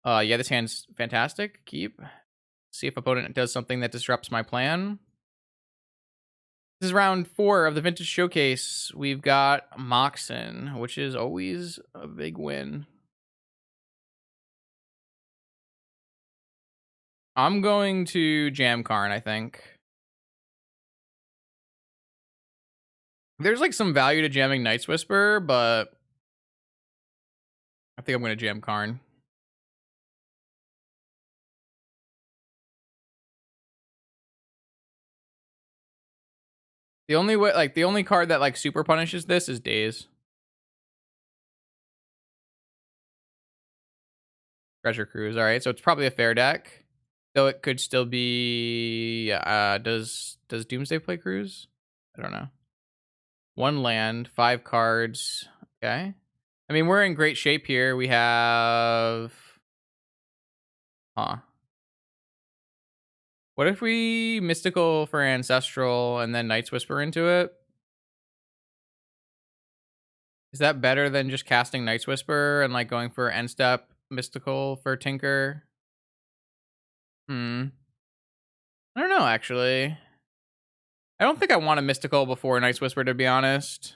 Yeah, this hand's fantastic. Keep. See if opponent does something that disrupts my plan. This is round 4 of the Vintage Showcase. We've got Moxen, which is always a big win. I'm going to jam Karn, I think. There's like some value to jamming Night's Whisper, but I think I'm going to jam Karn. The only way, like the only card that like super punishes this is Daze. Treasure Cruise. All right, so it's probably a fair deck, though it could still be. Does Doomsday play Cruise? I don't know. 1 land, 5 cards. Okay. I mean, we're in great shape here. We have. Huh. What if we Mystical for Ancestral and then Night's Whisper into it? Is that better than just casting Night's Whisper and like going for end step Mystical for Tinker? Hmm. I don't know, actually. I don't think I want a Mystical before Night's Whisper, to be honest.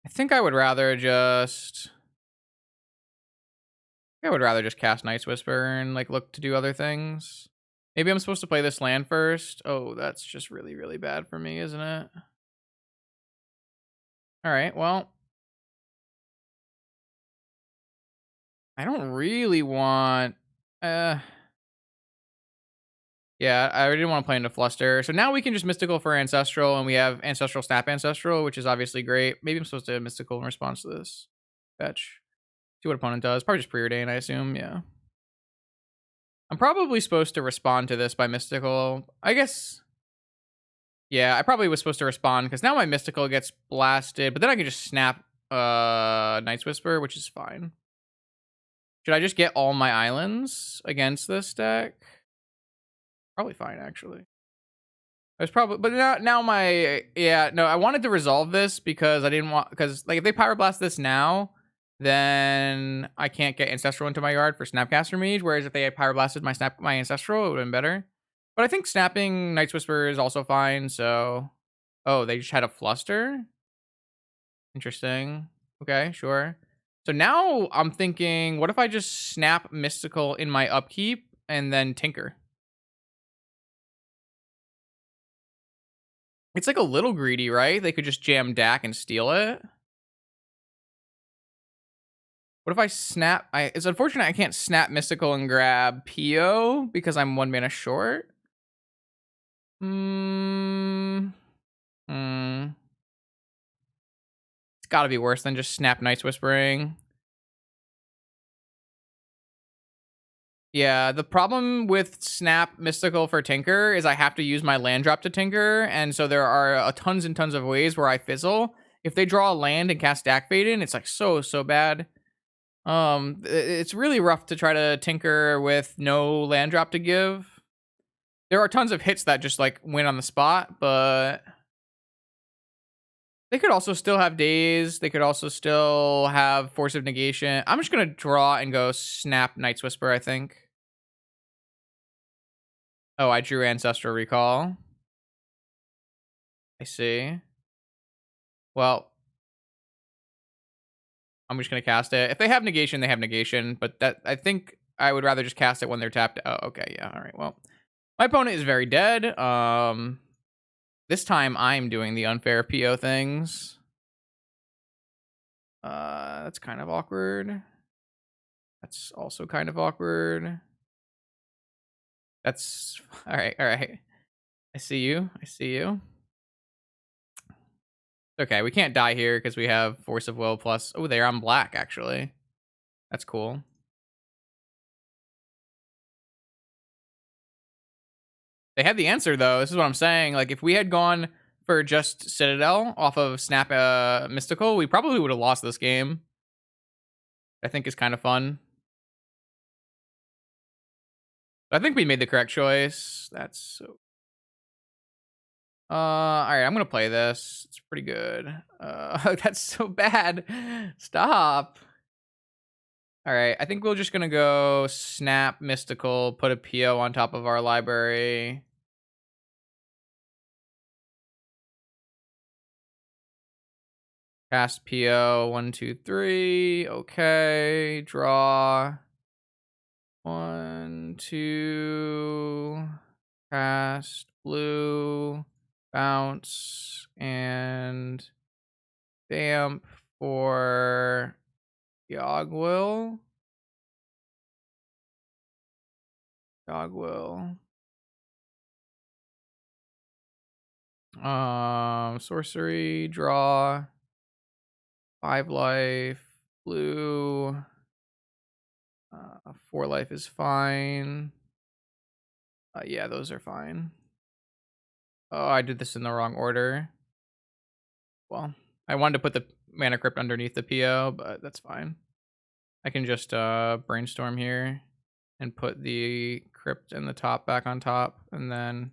I think I would rather just. I would rather just cast Night's Whisper and like look to do other things. Maybe I'm supposed to play this land first. Oh, that's just really, really bad for me, isn't it? All right, well. I don't really want. Yeah, I didn't want to play into Fluster. So now we can just Mystical for Ancestral, and we have Ancestral Snap Ancestral, which is obviously great. Maybe I'm supposed to Mystical in response to this. Fetch. See what opponent does. Probably just Preordain, I assume. Yeah. I'm probably supposed to respond to this by Mystical. I guess. Yeah, I probably was supposed to respond because now my Mystical gets blasted, but then I can just snap Night's Whisper, which is fine. Should I just get all my islands against this deck? Probably fine, actually. I was probably, but now my, yeah, no, I wanted to resolve this because I didn't want, because like if they Power Blast this now, then I can't get Ancestral into my yard for Snapcaster Mage, whereas if they had Power Blasted my Ancestral, it would have been better. But I think snapping Night's Whisper is also fine, so. Oh, they just had a Fluster? Interesting. Okay, sure. So now I'm thinking, what if I just snap Mystical in my upkeep and then Tinker? It's like a little greedy, right? They could just jam Dak and steal it. What if I snap? It's unfortunate I can't snap Mystical and grab PO because I'm 1 mana short. Hmm. Hmm. It's got to be worse than just snap Night's Whispering. Yeah, the problem with snap Mystical for Tinker is I have to use my land drop to Tinker, and so there are tons and tons of ways where I fizzle. If they draw a land and cast Dak Fade in, it's like so bad. It's really rough to try to Tinker with no land drop to give. There are tons of hits that just like win on the spot, but they could also still have Daze. They could also still have Force of Negation. I'm just gonna draw and go snap Night's Whisper, I think. Oh, I drew Ancestral Recall. I see. Well, I'm just gonna cast it. If they have negation, they have negation. But that I think I would rather just cast it when they're tapped. Oh, okay, yeah, all right. Well, my opponent is very dead. This time I'm doing the unfair PO things. That's kind of awkward. That's also kind of awkward. That's all right. All right. I see you. I see you. Okay, we can't die here because we have Force of Will plus. Oh, they're on black actually. That's cool. They had the answer though. This is what I'm saying. Like if we had gone for just Citadel off of Snap Mystical, we probably would have lost this game. I think is kind of fun. I think we made the correct choice. That's so. All right, I'm gonna play this. It's pretty good. That's so bad. Stop. All right, I think we're just gonna go snap mystical, put a PO on top of our library. Cast PO, 1, 2, 3. Okay, draw. 1, 2. Cast blue, bounce, and vamp for Yogwill. Yogwill. Sorcery, draw, 5 life, blue, 4 life is fine. Yeah, those are fine. Oh, I did this in the wrong order. Well, I wanted to put the mana crypt underneath the PO, but that's fine. I can just brainstorm here and put the crypt and the top back on top, and then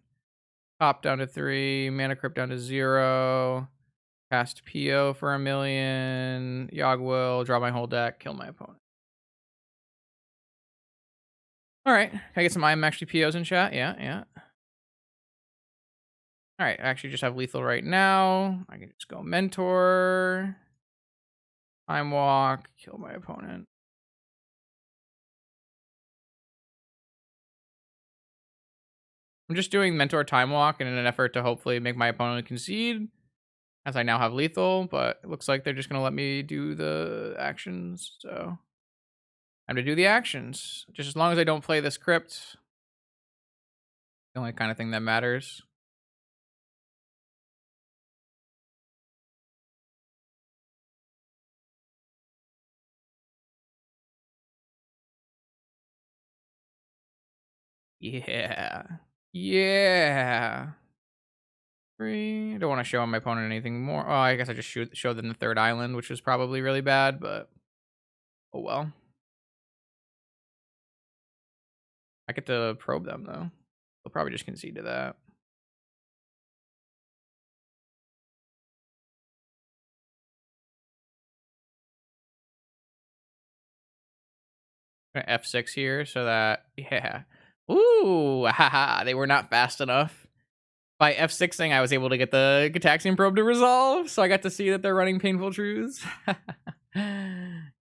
top down to 3, mana crypt down to 0, cast PO for 1,000,000, Yogwill, draw my whole deck, kill my opponent. All right, can I get some I'm actually POs in chat? Yeah, yeah. All right, I actually just have lethal right now. I can just go mentor, time walk, kill my opponent. I'm just doing mentor time walk in an effort to hopefully make my opponent concede, as I now have lethal, but it looks like they're just gonna let me do the actions, so time to do the actions. Just as long as I don't play this crypt, the only kind of thing that matters. Yeah. Yeah. 3. I don't want to show my opponent anything more. Oh, I guess I just show them the third island, which was probably really bad, but oh well. I get to probe them though. They'll probably just concede to that. F6 here so that yeah. Ooh, haha, they were not fast enough. By F6ing, I was able to get the Gataxian probe to resolve, so I got to see that they're running Painful Truths.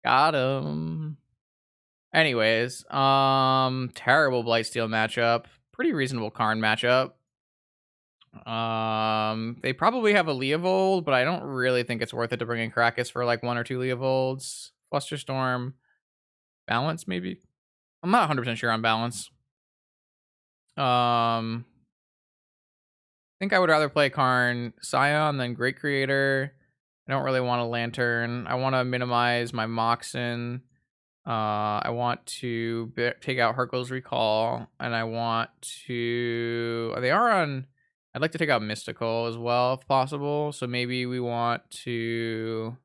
Got him. Anyways, terrible Blightsteel matchup. Pretty reasonable Karn matchup. They probably have a Leovold, but I don't really think it's worth it to bring in Krakus for like 1 or 2 Leovolds. Flusterstorm, balance maybe. I'm not 100% sure on balance. I think I would rather play Karn Scion than Great Creator. I don't really want a Lantern. I want to minimize my Moxen. I want to take out Hercule's Recall, and I want to. They are on. I'd like to take out Mystical as well, if possible. So maybe we want to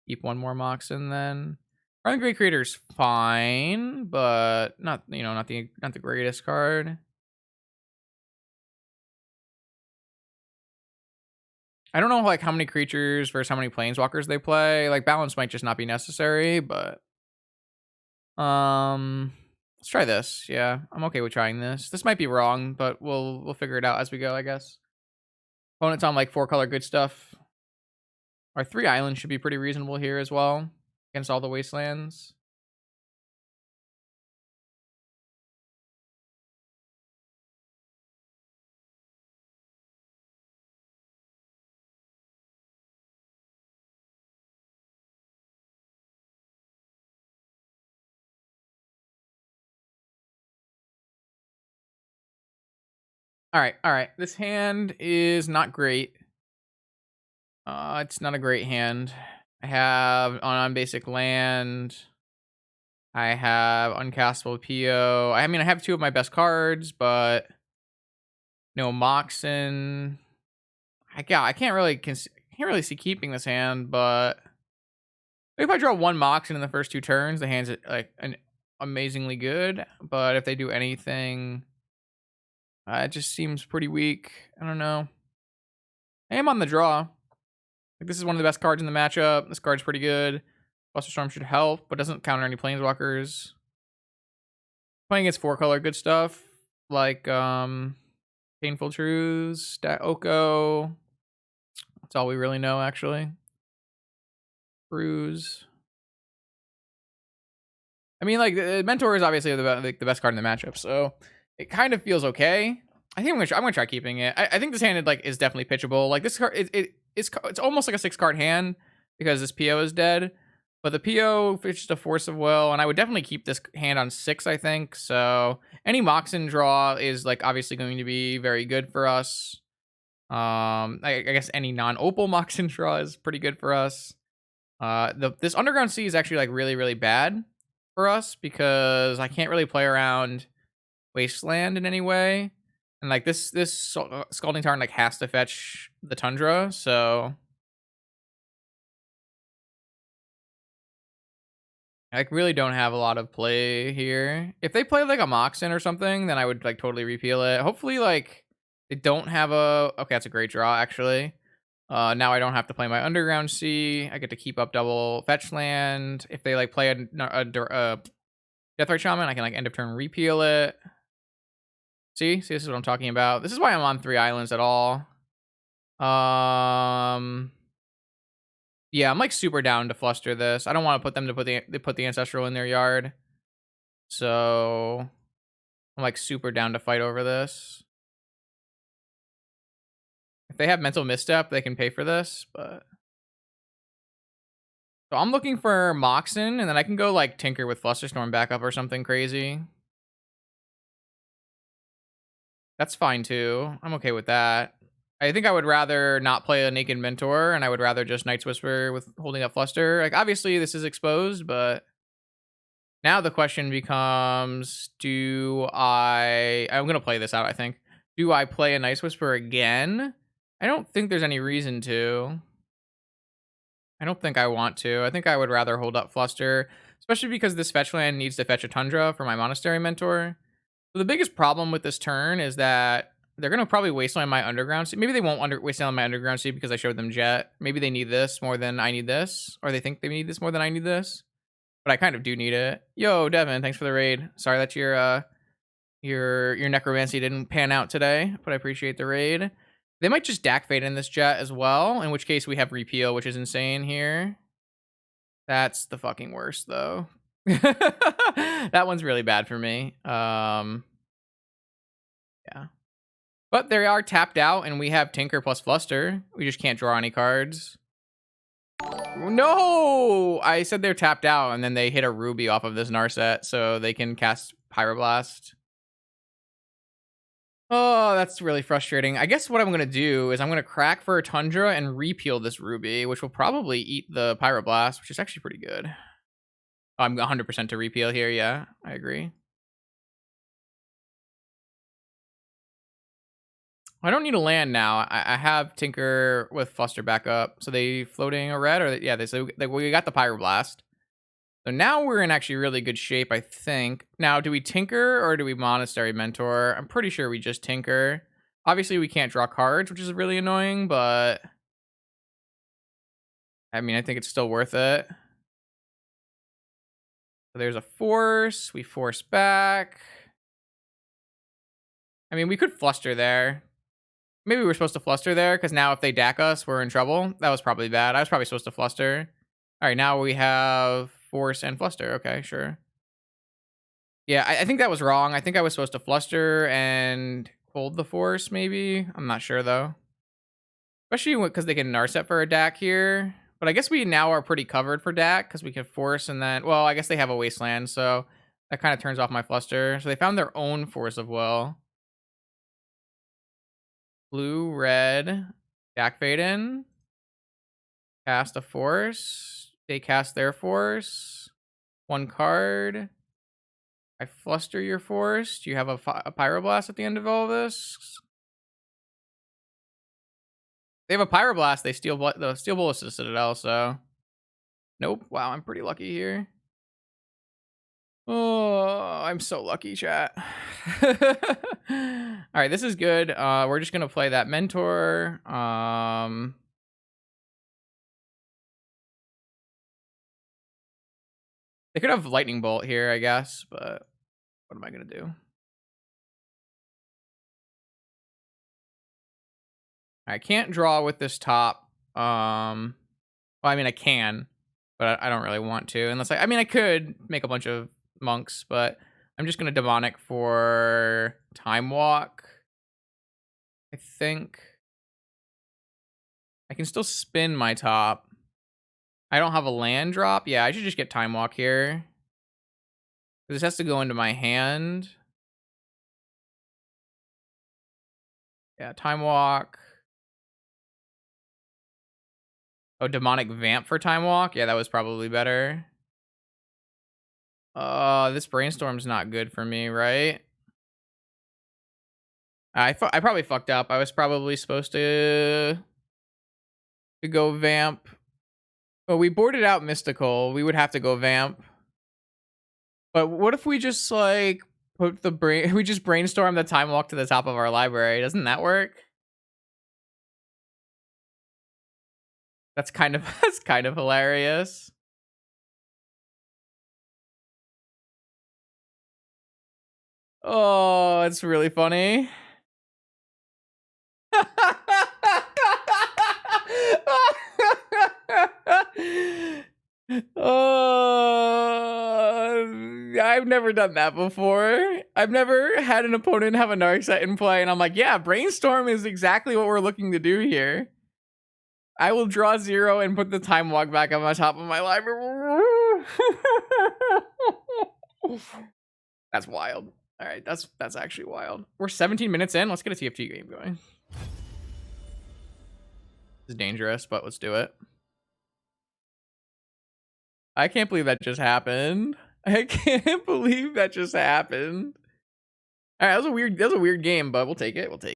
keep 1 more Moxen then. I think Great Creator's fine, but not not the greatest card. I don't know like how many creatures versus how many planeswalkers they play. Like balance might just not be necessary, but let's try this. Yeah, I'm okay with trying this. This might be wrong, but we'll figure it out as we go, I guess. Opponent's on like 4-color good stuff. Our 3 islands should be pretty reasonable here as well against all the wastelands. All right. This hand is not great. It's not a great hand. I have on basic land. I have uncastable PO. I mean, I have 2 of my best cards, but no Moxen. I can't really see keeping this hand, but if I draw 1 Moxen in the first 2 turns, the hand's like amazingly good. But if they do anything, it just seems pretty weak. I don't know. I am on the draw. Like this is one of the best cards in the matchup. This card's pretty good. Flusterstorm should help, but doesn't counter any planeswalkers. Playing against 4-color good stuff like Painful Truths, Oko. That's all we really know actually. Bruise. I mean, like Mentor is obviously the best card in the matchup, so it kind of feels okay. I think I'm gonna try keeping it. I think this hand like is definitely pitchable. Like this card, it's almost like a 6-card hand because this PO is dead, but the PO fetched a Force of Will, and I would definitely keep this hand on 6. I think so. Any Moxen draw is like obviously going to be very good for us. I guess any non-Opal Moxen draw is pretty good for us. This Underground Sea is actually like really bad for us because I can't really play around Wasteland in any way, and like this Scalding Tarn like has to fetch the Tundra, so I like, really don't have a lot of play here. If they play like a Moxen or something, then I would like totally repeal it. Hopefully, like they don't have a okay. That's a great draw actually. Now I don't have to play my Underground Sea. I get to keep up double fetch land. If they like play a Deathrite Shaman, I can like end of turn repeal it. See, this is what I'm talking about. This is why I'm on 3 islands at all. Yeah, I'm like super down to fluster this. I don't want to put them to put the ancestral in their yard. So I'm like super down to fight over this. If they have mental misstep, they can pay for this, but so I'm looking for Moxen, and then I can go like Tinker with Flusterstorm backup or something crazy. That's fine too. I'm okay with that. I think I would rather not play a Naked Mentor, and I would rather just Night's Whisper with holding up Fluster. Like, obviously, this is exposed, but now the question becomes, I'm going to play this out, I think. Do I play a Night's Whisper again? I don't think there's any reason to. I don't think I want to. I think I would rather hold up Fluster, especially because this fetch land needs to fetch a Tundra for my Monastery Mentor. So the biggest problem with this turn is that they're going to probably wasteland my Underground Sea. Maybe they won't wasteland my Underground Sea because I showed them Jet. Maybe they need this more than I need this. Or they think they need this more than I need this. But I kind of do need it. Yo, Devin, thanks for the raid. Sorry that your Necromancy didn't pan out today, but I appreciate the raid. They might just Dak Fade in this Jet as well, in which case we have Repeal, which is insane here. That's the fucking worst, though. That one's really bad for me. Yeah. But they are tapped out, and we have Tinker plus Fluster. We just can't draw any cards. No! I said they're tapped out, and then they hit a Ruby off of this Narset, so they can cast Pyroblast. Oh, that's really frustrating. I guess what I'm going to do is I'm going to crack for a Tundra and repeal this Ruby, which will probably eat the Pyroblast, which is actually pretty good. I'm 100% to repeal here, yeah. I agree. I don't need a land now. I have Tinker with Fluster backup. So they floating a red, or yeah, we got the Pyroblast. So now we're in actually really good shape, I think. Now, do we Tinker or do we Monastery Mentor? I'm pretty sure we just Tinker. Obviously, we can't draw cards, which is really annoying, but I mean, I think it's still worth it. So there's a Force. We force back. I mean, we could Fluster there. Maybe we're supposed to Fluster there, because now if they DAC us, we're in trouble. That was probably bad. I was probably supposed to Fluster. All right, now we have Force and Fluster. Okay, sure. Yeah, I think that was wrong. I think I was supposed to Fluster and hold the Force, maybe. I'm not sure, though. Especially because they can Narset for a DAC here. But I guess we now are pretty covered for DAC, because we can Force and then... Well, I guess they have a Wasteland, so that kind of turns off my Fluster. So they found their own Force of Will. Blue, red, DAC Fade in. Cast a Force. They cast their Force. One card. I Fluster your Force. Do you have a Pyroblast at the end of all of this? They have a Pyroblast. They steal the Steel Bullets to Citadel, so... Nope. Wow, I'm pretty lucky here. Oh, I'm so lucky, chat. Alright, this is good. We're just gonna play that Mentor. They could have lightning bolt here, I guess, but what am I gonna do? I can't draw with this top. Well, I mean, I can, but I don't really want to. Unless I mean, I could make a bunch of monks, but I'm just gonna demonic for time walk. I think I can still spin my top. I don't have a land drop. Yeah, I should just get time walk here. This has to go into my hand. Yeah, time walk. Oh, demonic vamp for time walk. Yeah, that was probably better. This brainstorm's not good for me, right? I probably fucked up. I was probably supposed to go vamp. But we boarded out mystical. We would have to go vamp. But what if we just like put the we just brainstorm the time walk to the top of our library? Doesn't that work? That's kind of that's kind of hilarious. Oh, it's really funny. I've never done that before. I've never had an opponent have a Narset in play, and I'm like, yeah, brainstorm is exactly what we're looking to do here. I will draw 0 and put the time walk back on the top of my library. That's wild. All right, that's actually wild. We're 17 minutes in. Let's get a TFT game going. It's dangerous, but let's do it. I can't believe that just happened. I can't believe that just happened. All right, that was a weird game, but we'll take it. We'll take it.